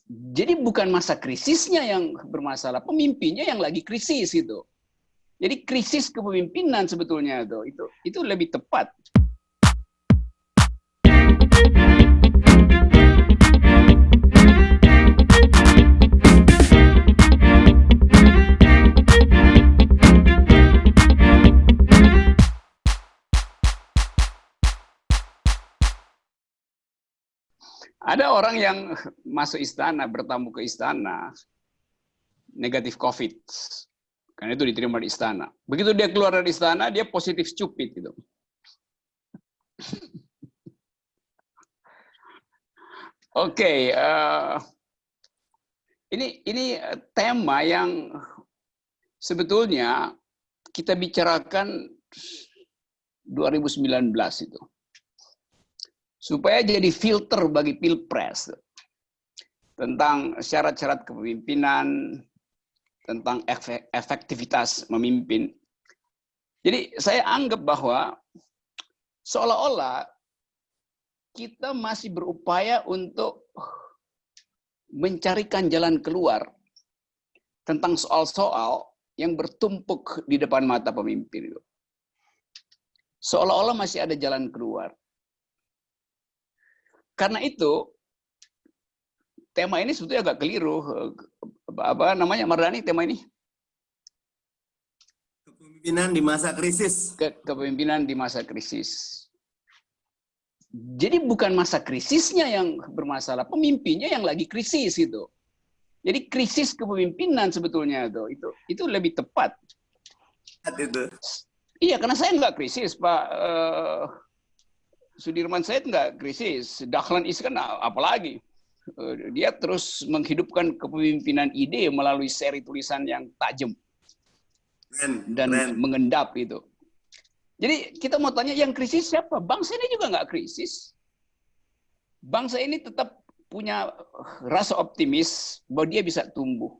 Jadi bukan masa krisisnya yang bermasalah, pemimpinnya yang lagi krisis itu. Jadi krisis kepemimpinan sebetulnya itu lebih tepat. Ada orang yang masuk istana, bertamu ke istana, negatif COVID. Karena itu diterima di istana. Begitu dia keluar dari istana, dia positif stupid gitu. Oke, ini tema yang sebetulnya kita bicarakan 2019 itu. Supaya jadi filter bagi Pilpres tentang syarat-syarat kepemimpinan, tentang efektivitas memimpin. Jadi saya anggap bahwa seolah-olah kita masih berupaya untuk mencarikan jalan keluar tentang soal-soal yang bertumpuk di depan mata pemimpin. Seolah-olah masih ada jalan keluar. Karena itu, tema ini sebetulnya agak keliru. Apa namanya, Mardhani, tema ini? Kepemimpinan di masa krisis. Kepemimpinan di masa krisis. Jadi bukan masa krisisnya yang bermasalah, pemimpinnya yang lagi krisis itu. Jadi krisis kepemimpinan sebetulnya itu lebih tepat. Itu. Iya, karena saya nggak krisis, Pak. Sudirman Said nggak krisis, Dahlan Iskan apalagi. Dia terus menghidupkan kepemimpinan ide melalui seri tulisan yang tajam dan mengendap itu. Jadi kita mau tanya yang krisis siapa? Bangsa ini juga nggak krisis. Bangsa ini tetap punya rasa optimis bahwa dia bisa tumbuh.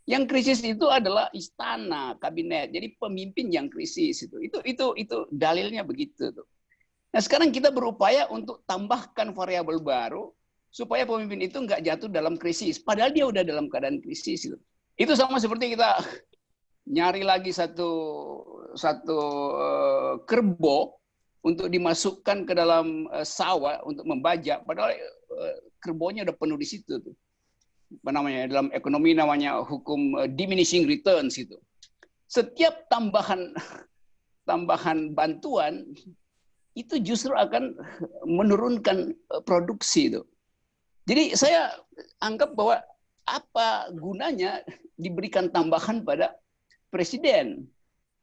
Yang krisis itu adalah istana, kabinet. Jadi pemimpin yang krisis itu dalilnya begitu tuh. Nah sekarang kita berupaya untuk tambahkan variabel baru supaya pemimpin itu nggak jatuh dalam krisis. Padahal dia udah dalam keadaan krisis. Itu sama seperti kita nyari lagi satu kerbau untuk dimasukkan ke dalam sawah untuk membajak. Padahal kerbaunya udah penuh di situ tuh. Apa namanya, dalam ekonomi namanya hukum diminishing returns itu. Setiap tambahan bantuan itu justru akan menurunkan produksi itu. Jadi saya anggap bahwa apa gunanya diberikan tambahan pada presiden.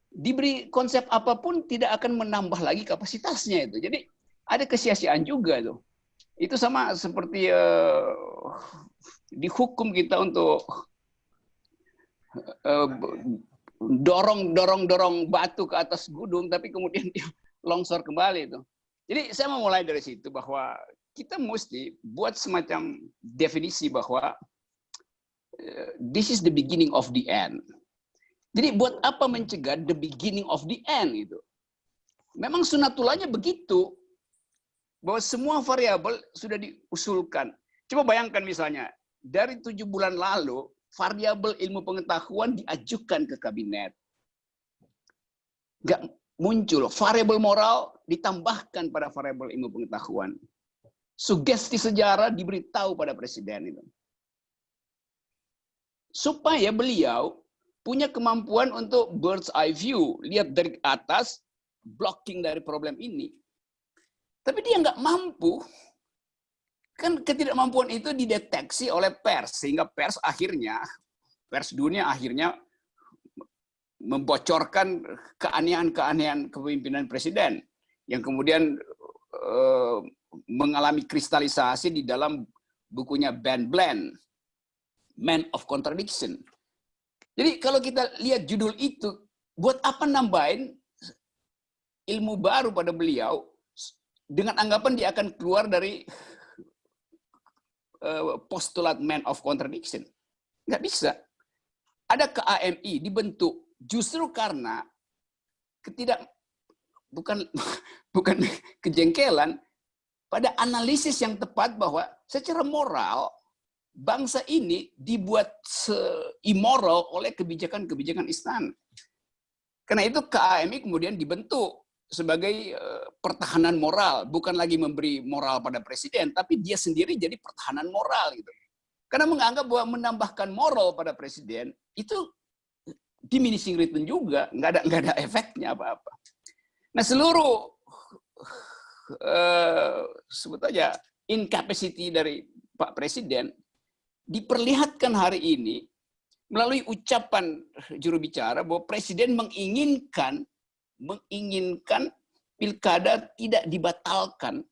Diberi konsep apapun tidak akan menambah lagi kapasitasnya itu. Jadi ada kesia-siaan juga tuh. Itu sama seperti dihukum kita untuk dorong batu ke atas gunung, tapi kemudian dia longsor kembali itu. Jadi saya mau mulai dari situ bahwa kita mesti buat semacam definisi bahwa this is the beginning of the end. Jadi buat apa mencegah the beginning of the end itu? Memang sunatullahnya begitu, bahwa semua variabel sudah diusulkan. Coba bayangkan misalnya, dari 7 bulan lalu, variabel ilmu pengetahuan diajukan ke kabinet. Nggak muncul. Variabel moral ditambahkan pada variabel ilmu pengetahuan. Sugesti sejarah diberitahu pada presiden itu. Supaya beliau punya kemampuan untuk bird's eye view, lihat dari atas, blocking dari problem ini. Tapi dia nggak mampu. Kan ketidakmampuan itu dideteksi oleh pers, sehingga pers dunia akhirnya membocorkan keanehan-keanehan kepemimpinan presiden yang kemudian mengalami kristalisasi di dalam bukunya Ben Bland, Man of Contradiction. Jadi kalau kita lihat judul itu, buat apa nambahin ilmu baru pada beliau dengan anggapan dia akan keluar dari postulat Man of Contradiction? Nggak bisa. Ada KAMI dibentuk justru karena bukan kejengkelan pada analisis yang tepat bahwa secara moral bangsa ini dibuat immoral oleh kebijakan-kebijakan istana. Karena itu KAMI kemudian dibentuk sebagai pertahanan moral, bukan lagi memberi moral pada presiden, tapi dia sendiri jadi pertahanan moral gitu. Karena menganggap bahwa menambahkan moral pada presiden itu diminishing return juga, nggak ada efeknya apa-apa. Nah, seluruh sebut aja incapacity dari Pak Presiden diperlihatkan hari ini melalui ucapan juru bicara bahwa Presiden menginginkan pilkada tidak dibatalkan